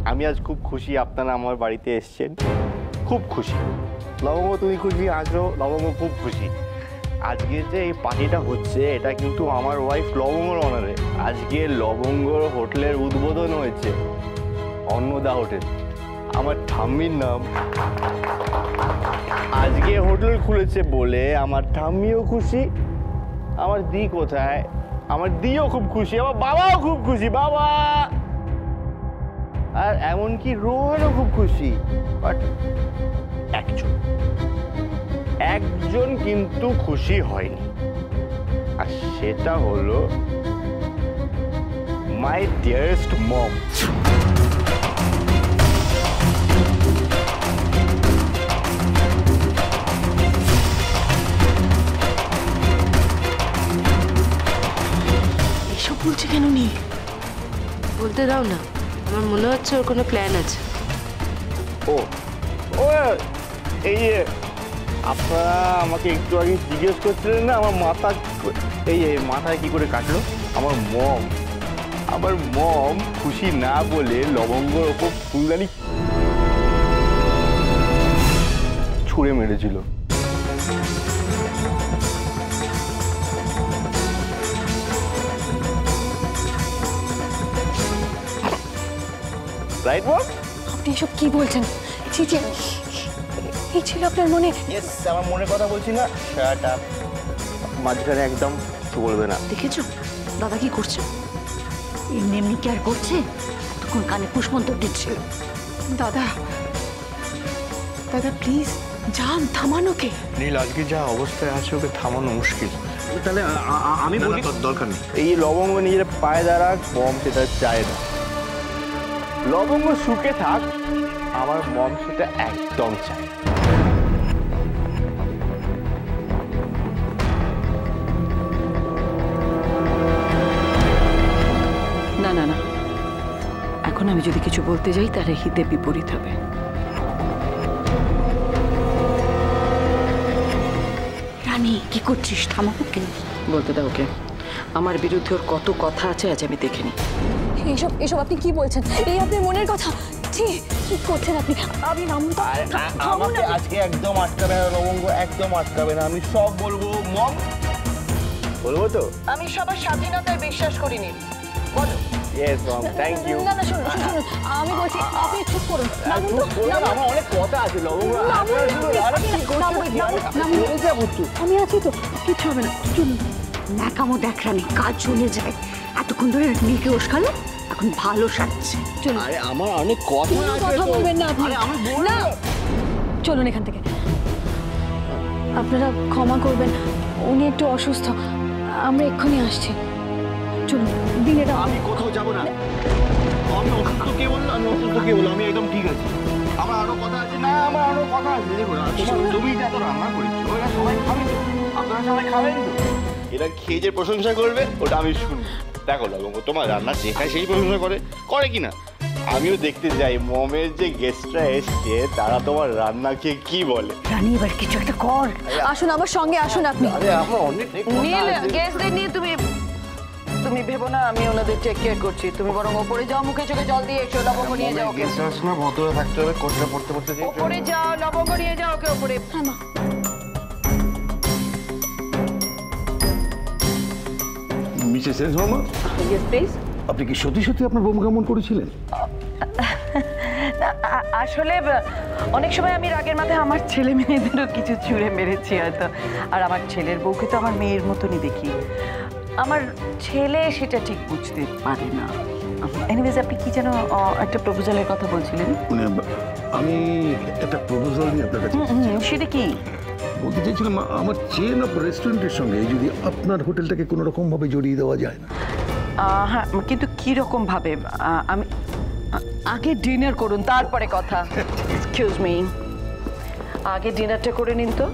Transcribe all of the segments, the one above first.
আমি আজ খুব খুশি আপনারা আমার বাড়িতে এসেছেন, খুব খুশি। লবঙ্গ তুমি খুশি, আজও লবঙ্গ খুব খুশি। আজকে যে এই পার্টিটা হচ্ছে এটা কিন্তু আমার ওয়াইফ লবঙ্গর অনারে। আজকে লবঙ্গর হোটেলের উদ্বোধন হয়েছে, অন্নদা হোটেল। আমার ঠাম্মির নাম। আজকে হোটেল খুলেছে বলে আমার ঠাম্মিও খুশি। আমার দি কোথায়? আমার দিও খুব খুশি, আমার বাবাও খুব খুশি, বাবা। আর এমনকি রোহনও খুব খুশি। বাট একজন কিন্তু খুশি হয়নি, আর সেটা হলো মাই ডিয়ারেস্ট মম। এসব বলছে কেন? নি বলতে দাও না, আমার মনে হচ্ছে ওর কোনো প্ল্যান আছে। ও ও এই আপনারা আমাকে একটু আগে জিজ্ঞেস করছিলেন না আমার মাথা, এই মাথায় কি করে কাটলো? আমার মম খুশি না বলে লবঙ্গর ওপর ফুলদানি ছুঁড়ে মেরেছিল। রাইট মম? আপনি এসব কি বলছেন? জি জি, এই ছিল আপনার মনে? ইয়েস, আমার মনের কথা বলছি না। শাট আপ, মাঝখানে একদম বলবে না। দেখেছো দাদা কি করছে? এমনি এমনি কি আর করছে? তখন কানে পুষ্পন্তর দিচ্ছিল। দাদা দাদা প্লিজ যান, থামানোকে। নীল আজকে যা অবস্থায় আছে ওকে থামানো মুশকিল। তাহলে আমি বলি দরকার নেই। এই লবঙ্গ নিজের পায়ে দাঁড়াক, মম সেটা চায় না। লবঙ্গ সুখে থাক, আমার মম সেটা একদম চায়। না না না, এখন আমি যদি কিছু বলতে যাই তাহলে হিতে বিপরীত হবে। রানী কি করছিস? থামাকে বলতে দাও। ওকে, আমার বিরুদ্ধে ওর কত কথা আছে আজ আমি দেখিনি। এসব এসব আপনি কি বলছেন? এই আপনার মনের কথা? কি করছেন আপনি? আমি আমাকে আজকে একদম আটকাবে না লবঙ্গ, একদম আটকাবে না। আমি সব বলবো মম, বলবো তো। আমি সবার স্বাধীনতায় বিশ্বাস করিনি। বলো। Yes mom, thank you. না না, শুনুন শুনুন, আমি বলছি আপনি চুপ করুন। আমার অনেক কথা আছে লবঙ্গ। আমি আছি তো, কিচ্ছু হবে না। চলুন। ন্যাকামো দেখ রানী, কাজ চলে যায়। এতক্ষণ ধরে মেয়েকে ওস্কালো, এখন ভালো সাজছে। চলুন। আরে আমার অনেক কথা বলবেন না আপনি। না, চলুন এখান থেকে। আপনারা ক্ষমা করবেন, উনি একটু অসুস্থ। আমরা এক্ষুনি আসছি। চলুন। দিনেটা আমি কোথাও যাবো না। আমি অসুস্থ কে বললো? আমি অসুস্থ কে বললো? আমি একদম ঠিক আছি। আমার আরো কথা আছে। না, আমার আরো কথা আছে। দেখুন তুমি এত রান্না করেছো, ওরা সবাই খাবেন তো? আপনারা সবাই খাবেন তো? এরা খেয়ে যে প্রশংসা করবে ওটা আমি শুনি। দেখো লবঙ্গ, তোমার রান্না যে খায় সেই প্রশংসা করে কিনা আমিও দেখতে যাই। মমের যে গেস্টরা এসছে তারা তোমার রান্না খেয়ে কি বলে। রানী এবার কিছু একটা কর। আসুন আমার সঙ্গে, আসুন আপনি। আরে আমার অনেক নীল, গেস্টদের নিয়ে তুমি ভেবো না আমি ওনাদের টেক কেয়ার করছি। তুমি বরং ওপরে যাও, মুখে চোখে জল দিয়ে এসো, লবঙ্গ নিয়ে যাও। গেস্ট আসছে না, ভদ্র থাকতে হবে, কোটটা পড়তে ওপরে যাও, লবঙ্গ নিয়ে যাও ওকে ওপরে। হ্যাঁ মা। Mrs Sensharma, yes please. আপনি কি সত্যি সত্যি আপনার বৌমা কেমন করেছিলেন? আসলে অনেক সময় আমি রাগের মাথায় আমার ছেলে মেয়েদেরও কিছু ছুঁড়ে মেরেছি হয়তো। আর আমার ছেলের বউকে তো আমার মেয়ের মতনই দেখি। আমার ছেলে সেটা ঠিক বুঝতে পারে না। এনিওয়েজ, আপনি কি যেন একটা প্রপোজালের কথা বলছিলেন? আমি একটা প্রপোজাল নিয়ে আপনার কাছে। সেটা কি? বলতে চাইছিলাম আমার চেন অফ রেস্টুরেন্টের সঙ্গে যদি আপনার হোটেলটাকে কোনো রকম ভাবে জড়িয়ে দেওয়া যায় না। হ্যাঁ, কিন্তু কিরকম ভাবে? আমি আগে ডিনার করুন, তারপরে কথা। এক্সকিউজ মি, আগে ডিনারটা করে নিন তো।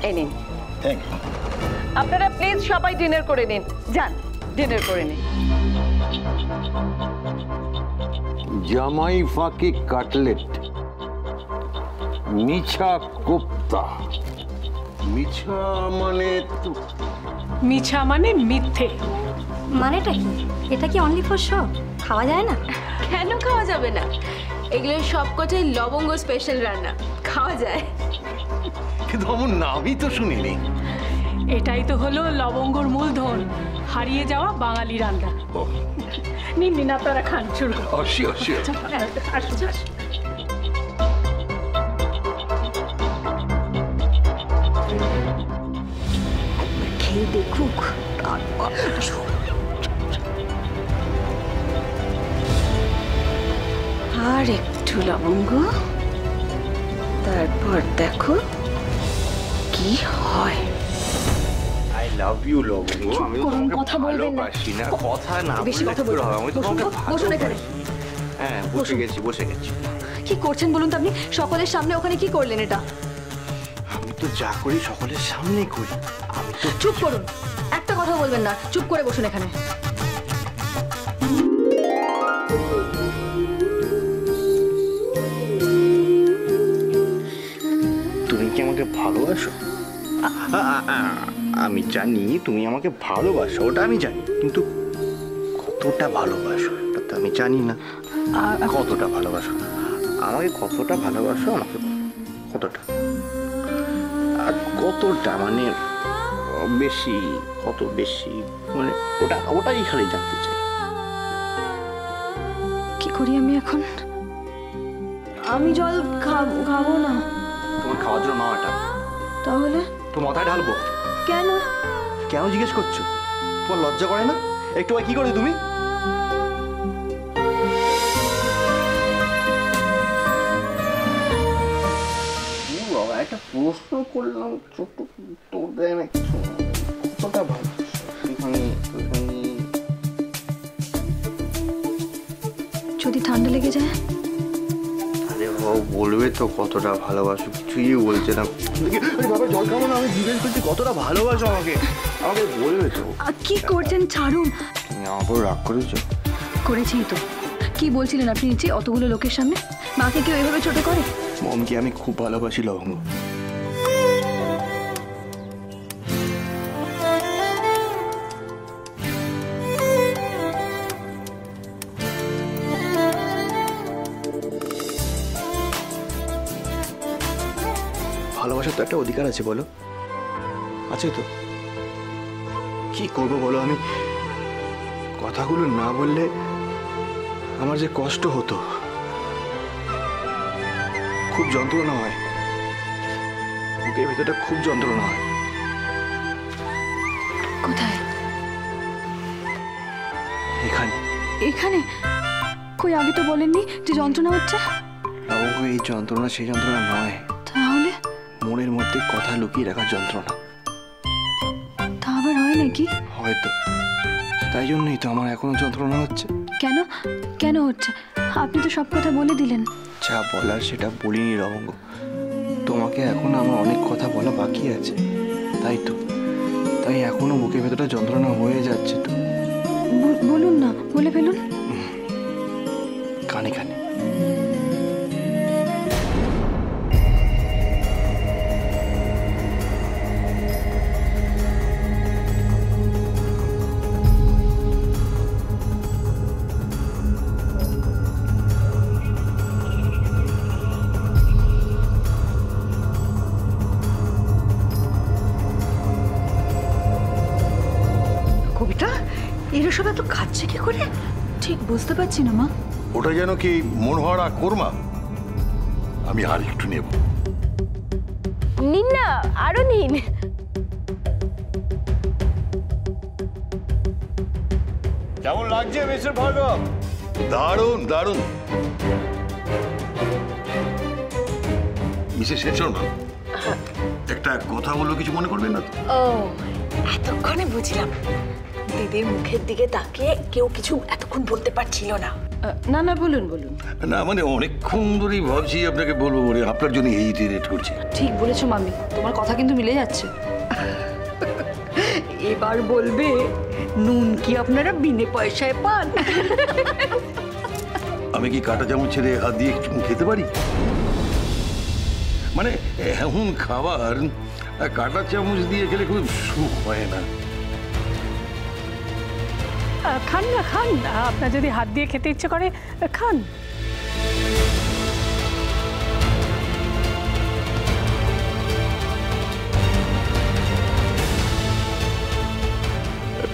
এই নিন। Thank you. আপনারা প্লিজ সবাই ডিনার করে নিন। যান, ডিনার করে নিন। জামাই ফাঁকি কাটলেট, মিছা কোপ্তা। মিছা মানে মিছা মানে মিথ্যে। মানেটা কি? এটা কি অনলি ফর শো? খাওয়া যায় না? কেন খাওয়া যাবে না? এগুলো সবকটাই লবঙ্গ স্পেশাল রান্না, খাওয়া যায়। কিন্তু আমার নামই তো শুনিনি। এটাই তো হলো লবঙ্গর মূলধন, হারিয়ে যাওয়া বাঙালি রান্না। নিন নিন, আপনারা খান, শুরু করুন। অবশ্যই অবশ্যই। আসুন আসুন। খেয়ে দেখুক। আর একটু লবঙ্গ, তারপর দেখো কি হয়। আই লাভ ইউ লবঙ্গ। আমি তো তোমাকে কথা বলবেন না। ভালোবাসি না, কথা না বেশি বললে কথা কি বলবেন হবে? না। আমি তো তোমাকে বসুন এখানে। ভালোবাসি। হ্যাঁ, বসে গেছি বসে গেছি। কি করছেন বলুন তো আপনি? সকলের সামনে ওখানে কি করলেন এটা? আমি তো যা করি সকলের সামনেই করি। আমি তো চুপ করুন, একটা কথা বলবেন না, চুপ করে বসুন এখানে। তুমি কি আমাকে ভালোবাসো? আমি জানি তুমি আমাকে ভালোবাসো, ওটা আমি জানি, কিন্তু কতটা ভালোবাসো এটা তো আমি জানি না। কতটা ভালোবাসো আমাকে, কতটা ভালোবাসো আমাকে, কতটা? আর কতটা মানে বেশি, কত বেশি মানে ওটাই খালি জানতে চাই। কি করি আমি এখন? আমি জল খাবো না। তোমার খাওয়ার জন্য মামাটা তাহলে তো মাথায় ঢালবো কেন? কেন জিজ্ঞেস করছো? তোমার লজ্জা করে না একটু? কি করে তুমি? একটা প্রশ্ন করলাম, ছোট্ট উত্তর দেয় না কিছু। কতটা ভালো যদি ঠান্ডা লেগে যায়? আরে বাবা, বলবে তো কতটা ভালোবাসো, কিছুই বলছে না। বাবা জল খাবো না, আমি জিজ্ঞেস করছি কতটা ভালোবাসো আমাকে, আমাকে বলবে তো। কি করছেন? ছাড়ুন। তুমি আমার উপর রাগ করেছো? করেছি তো। কি বলছিলেন আপনি নিচে অতগুলো লোকের সামনে? মাকে কেউ এভাবে ছোট করে? মমকে আমি খুব ভালোবাসি লবঙ্গ। ভালোবাসার তো একটা অধিকার আছে, বলো? আছে তো। কি করবো বলো? আমি কথাগুলো না বললে আমার যে কষ্ট হতো, খুব যন্ত্রণা হয়, বুকের ভেতরটা খুব যন্ত্রণা হয়। কোথায়? এখানে। এখানে? কই আগে তো বলেননি যে যন্ত্রণা হচ্ছে? লবঙ্গ, এই যন্ত্রণা সেই যন্ত্রণা নয়। তাহলে? মনের মধ্যে কথা লুকিয়ে রাখার যন্ত্রণা। তা আবার হয় নাকি? হয়তো তাই জন্যই তো আমার এখনো যন্ত্রণা হচ্ছে। কেন? কেন হচ্ছে? আপনি তো সব কথা বলে দিলেন। যা বলার সেটা বলিনি লবঙ্গ, তোমাকে এখন আমার অনেক কথা বলা বাকি আছে, তাই তো। তাই এখনো বুকের ভেতরটা যন্ত্রণা হয়ে যাচ্ছে তো। বলুন না, বলে ফেলুন। কানে কানে। কবিতা এরা সব এত খাচ্ছে কি করে? ঠিক বুঝতে পারছি না মা। ওটা যেন কি মনোহরা কোরমা। আমি আর একটু নেব। নিন না, আরো নিন। কেমন লাগছে মিস্টার ভার্গব? দারুণ দারুণ। মিসেস শেষরমান, একটা কথা বলবো, কিছু মনে করবেন না তো? ও, এতক্ষণে বুঝলাম। দিদির মুখের দিকে তাকিয়ে কেউ কিছু এতক্ষণ বলতে পারছিল না। না না, বলুন বলুন। না মানে অনেকক্ষণ ধরেই ভাবছি আপনাকে বলবো, বলে আপনার জন্য এই রেট করছি। ঠিক বলেছো মামি, তোমার কথা কিন্তু মিলে যাচ্ছে। এবার বলবে নুন কি আপনারা বিনে পয়সায় পান? আমি কি কাঁটা চামচ ছেড়ে হাত দিয়ে একটু খেতে পারি? মানে এমন খাবার কাঁটা চামচ দিয়ে খেলে খুব সুখ হয় না। খান না খান, আপনার যদি হাত দিয়ে খেতে ইচ্ছে করে খান।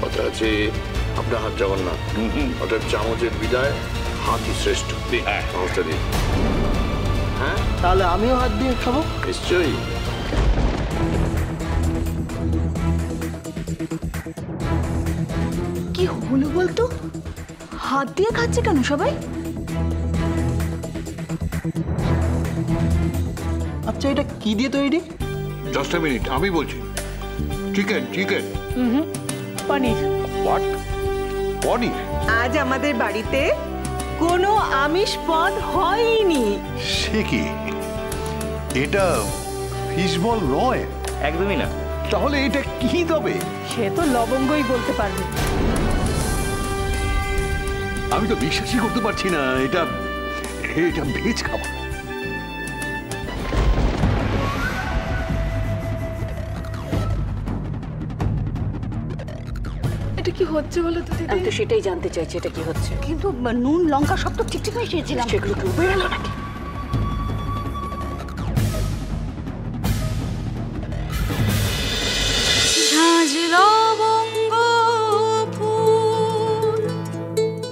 কথা আছে আপনার হাত জগন্নাথ, অর্থাৎ চামচের বিদায় হাতই শ্রেষ্ঠ। চামচটা দিন। হ্যাঁ, তাহলে আমিও হাত দিয়ে খাবো। নিশ্চয়ই। কি হলো বলতো? হাত দিয়ে খাচ্ছে কেন সবাই? আচ্ছা, এটা কি দিয়ে তৈরি? জাস্ট আ মিনিট, আমি বলছি। Chicken chicken paneer. হোয়াট? পনির? আজ আমাদের বাড়িতে কোনো আমিষ পদ হয়নি। সে কি? এটা ফিশ বল নয়। একদমই না। তাহলে এটা কি তবে? সে তো লবঙ্গই বলতে পারবে। আমি তো বিশ্বাসই করতে পারছি না, এটা এটা ভেজ খাবার। এটা কি হচ্ছে বলো তো দিদি? আমি তো সেটাই জানতে চাইছি, এটা কি হচ্ছে? কিন্তু নুন লঙ্কা সব তো ঠিকঠাক মিশিয়েছিলাম। সেগুলো কেউ বেরোলো নাকি?